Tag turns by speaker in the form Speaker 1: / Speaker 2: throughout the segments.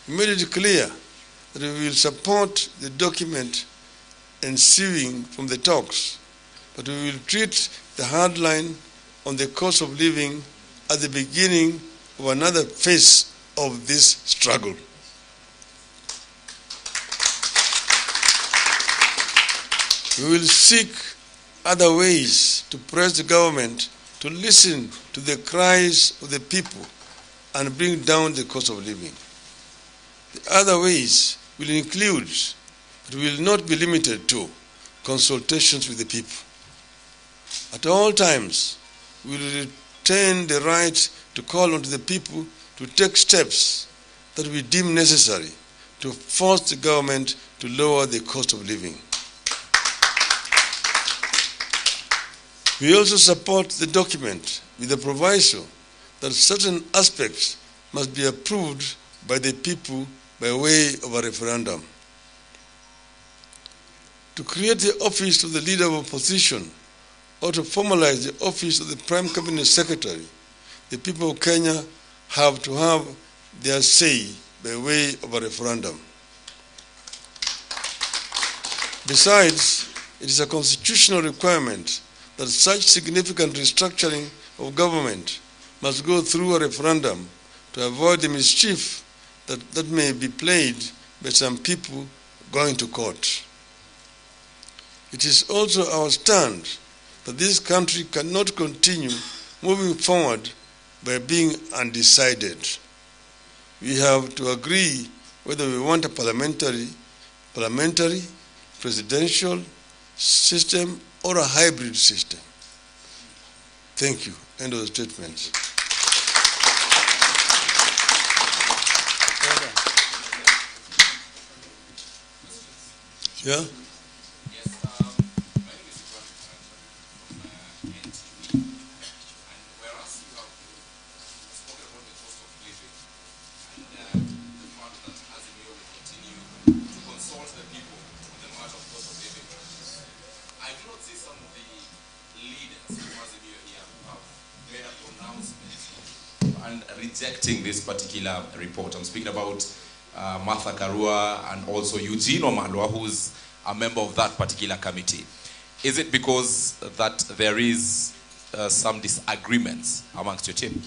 Speaker 1: We made it clear that we will support the document ensuing from the talks, but we will treat the hard line on the cost of living at the beginning of another phase of this struggle. We will seek other ways to press the government to listen to the cries of the people and bring down the cost of living. The other ways will include, but will not be limited to, consultations with the people. At all times, we will retain the right to call on the people to take steps that we deem necessary to force the government to lower the cost of living. We also support the document with the proviso that certain aspects must be approved by the people by way of a referendum. To create the office of the leader of opposition or to formalize the office of the Prime Cabinet Secretary, the people of Kenya have to have their say by way of a referendum. Besides, it is a constitutional requirement that such significant restructuring of government must go through a referendum to avoid the mischief that may be played by some people going to court. It is also our stand that this country cannot continue moving forward by being undecided. We have to agree whether we want a parliamentary, presidential system, or a hybrid system. Thank you. End of the statement. Yeah?
Speaker 2: Rejecting this particular report. I'm speaking about Martha Karua and also Eugene Wamalwa, who's a member of that particular committee. Is it because that there is some disagreements amongst your team?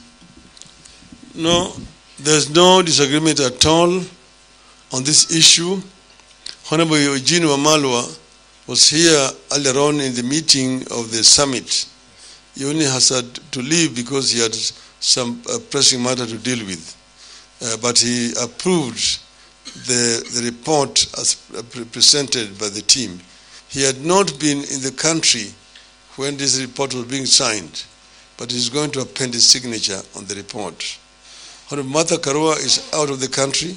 Speaker 1: No, there's no disagreement at all on this issue. Honorable Eugene Wamalwa was here earlier on in the meeting of the summit. He only has had to leave because he had some pressing matter to deal with. But he approved the report as presented by the team. He had not been in the country when this report was being signed, but he's going to append his signature on the report. Honorable Martha Karua is out of the country.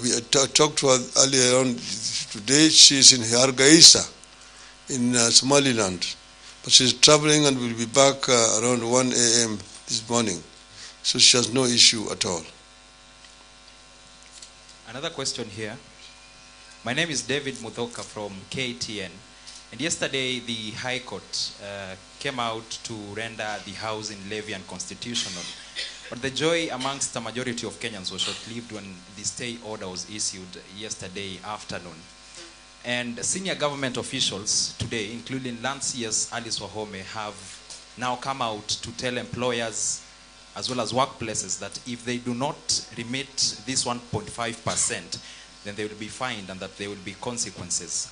Speaker 1: We talked to her earlier on today. She is in Hargeisa in Somaliland, but she's traveling and will be back around 1 a.m. this morning. So she has no issue at all.
Speaker 3: Another question here. My name is David Muthoka from KTN. And yesterday the High Court came out to render the housing levy unconstitutional. But the joy amongst the majority of Kenyans was short-lived when the stay order was issued yesterday afternoon. And senior government officials today, including Lanciers Alice Wahome, have now come out to tell employers as well as workplaces that if they do not remit this 1.5%, then they will be fined and that there will be consequences.